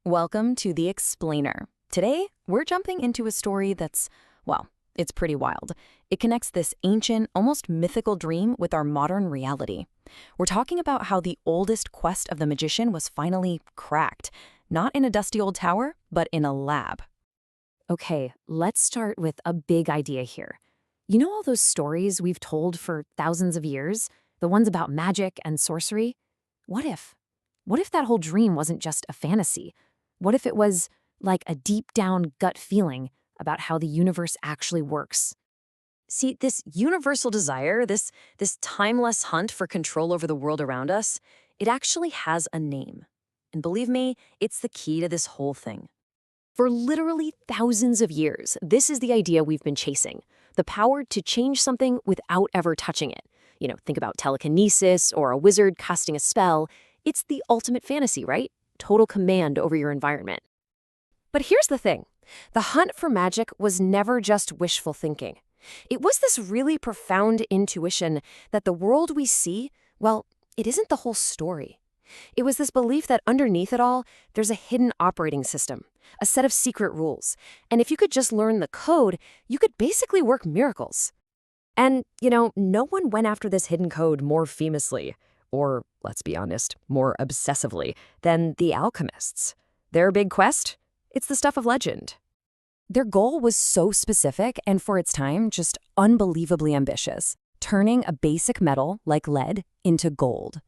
Welcome to The Explainer. Today, we're jumping into a story that's, well, it's pretty wild. It connects this ancient, almost mythical dream with our modern reality. We're talking about how the oldest quest of the magician was finally cracked, not in a dusty old tower, but in a lab. Okay, let's start with a big idea here. You know all those stories we've told for thousands of years? The ones about magic and sorcery? What if? What if that whole dream wasn't just a fantasy? What if it was like a deep down gut feeling about how the universe actually works? See, this universal desire, this timeless hunt for control over the world around us, it actually has a name. And believe me, it's the key to this whole thing. For literally thousands of years, this is the idea we've been chasing, the power to change something without ever touching it. Think about telekinesis or a wizard casting a spell. It's the ultimate fantasy, right? Total command over your environment. But here's the thing. The hunt for magic was never just wishful thinking. It was this really profound intuition that the world we see, well, it isn't the whole story. It was this belief that underneath it all, there's a hidden operating system, a set of secret rules. And if you could just learn the code, you could basically work miracles. And, no one went after this hidden code more famously, or, let's be honest, more obsessively, than the alchemists. Their big quest? It's the stuff of legend. Their goal was so specific and for its time just unbelievably ambitious, turning a basic metal like lead into gold.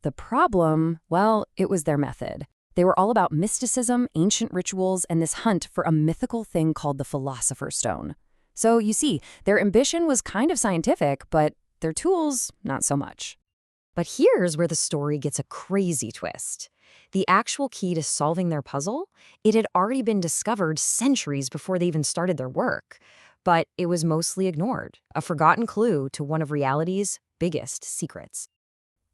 The problem, well, it was their method. They were all about mysticism, ancient rituals, and this hunt for a mythical thing called the Philosopher's Stone. So you see, their ambition was kind of scientific, but their tools, not so much. But here's where the story gets a crazy twist. The actual key to solving their puzzle, it had already been discovered centuries before they even started their work. But it was mostly ignored, a forgotten clue to one of reality's biggest secrets.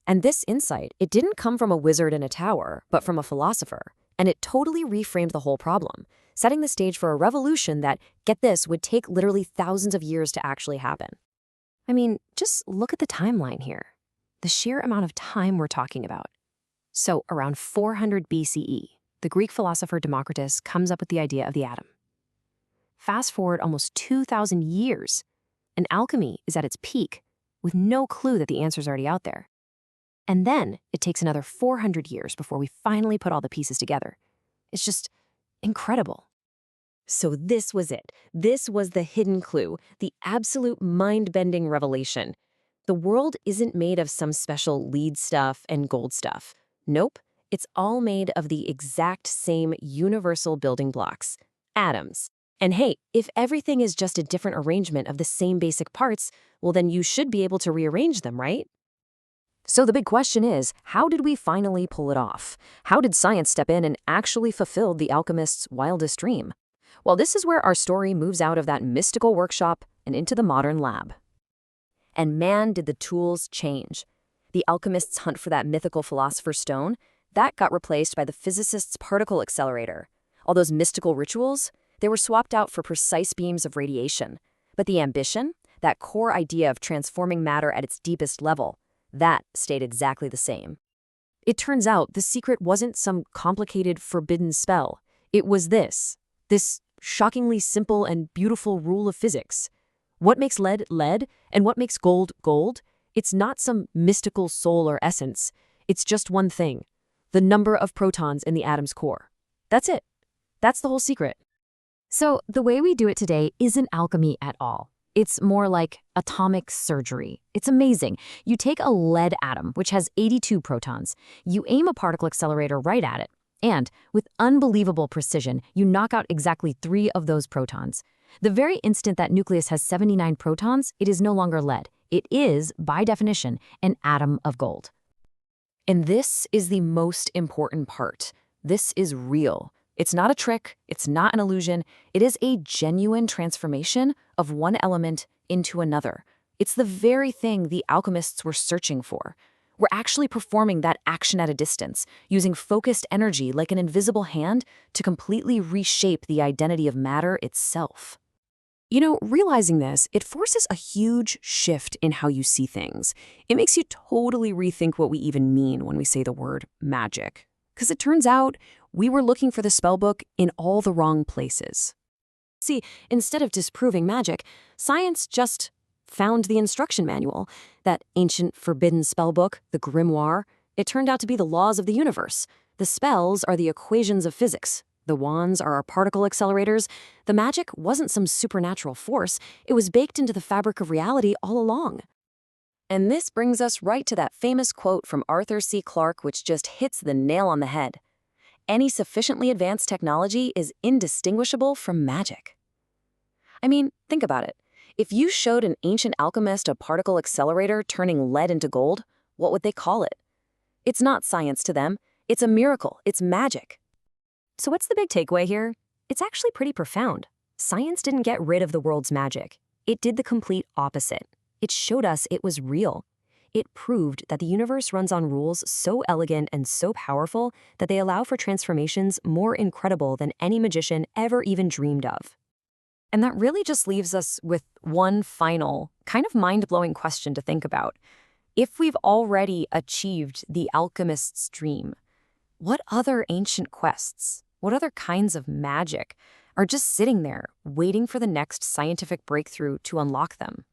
And this insight, it didn't come from a wizard in a tower, but from a philosopher. And it totally reframed the whole problem, setting the stage for a revolution that, get this, would take literally thousands of years to actually happen. I mean, just look at the timeline here. The sheer amount of time we're talking about. So, around 400 BCE, the Greek philosopher Democritus comes up with the idea of the atom. Fast forward almost 2,000 years, and alchemy is at its peak, with no clue that the answer's already out there. And then it takes another 400 years before we finally put all the pieces together. It's just incredible. So this was it. This was the hidden clue, the absolute mind-bending revelation. The world isn't made of some special lead stuff and gold stuff. Nope, it's all made of the exact same universal building blocks, atoms. And hey, if everything is just a different arrangement of the same basic parts, well then you should be able to rearrange them, right? So the big question is, how did we finally pull it off? How did science step in and actually fulfill the alchemist's wildest dream? Well, this is where our story moves out of that mystical workshop and into the modern lab. And man, did the tools change. The alchemists' hunt for that mythical philosopher's stone, that got replaced by the physicists' particle accelerator. All those mystical rituals, they were swapped out for precise beams of radiation. But the ambition, that core idea of transforming matter at its deepest level, that stayed exactly the same. It turns out the secret wasn't some complicated, forbidden spell. It was this shockingly simple and beautiful rule of physics. What makes lead, lead, and what makes gold, gold? It's not some mystical soul or essence. It's just one thing, the number of protons in the atom's core. That's it. That's the whole secret. So the way we do it today isn't alchemy at all. It's more like atomic surgery. It's amazing. You take a lead atom, which has 82 protons. You aim a particle accelerator right at it. And with unbelievable precision, you knock out exactly 3 of those protons. The very instant that nucleus has 79 protons, it is no longer lead. It is, by definition, an atom of gold. And this is the most important part. This is real. It's not a trick. It's not an illusion. It is a genuine transformation of one element into another. It's the very thing the alchemists were searching for. We're actually performing that action at a distance, using focused energy like an invisible hand to completely reshape the identity of matter itself. Realizing this, it forces a huge shift in how you see things. It makes you totally rethink what we even mean when we say the word magic. Because it turns out we were looking for the spellbook in all the wrong places. See, instead of disproving magic, science just found the instruction manual, that ancient forbidden spellbook, the grimoire. It turned out to be the laws of the universe. The spells are the equations of physics. The wands are our particle accelerators. The magic wasn't some supernatural force. It was baked into the fabric of reality all along. And this brings us right to that famous quote from Arthur C. Clarke, which just hits the nail on the head. Any sufficiently advanced technology is indistinguishable from magic. I mean, think about it. If you showed an ancient alchemist a particle accelerator turning lead into gold, what would they call it? It's not science to them. It's a miracle. It's magic. So what's the big takeaway here? It's actually pretty profound. Science didn't get rid of the world's magic. It did the complete opposite. It showed us it was real. It proved that the universe runs on rules so elegant and so powerful that they allow for transformations more incredible than any magician ever even dreamed of. And that really just leaves us with one final, kind of mind-blowing question to think about. If we've already achieved the alchemist's dream, what other ancient quests, what other kinds of magic are just sitting there waiting for the next scientific breakthrough to unlock them?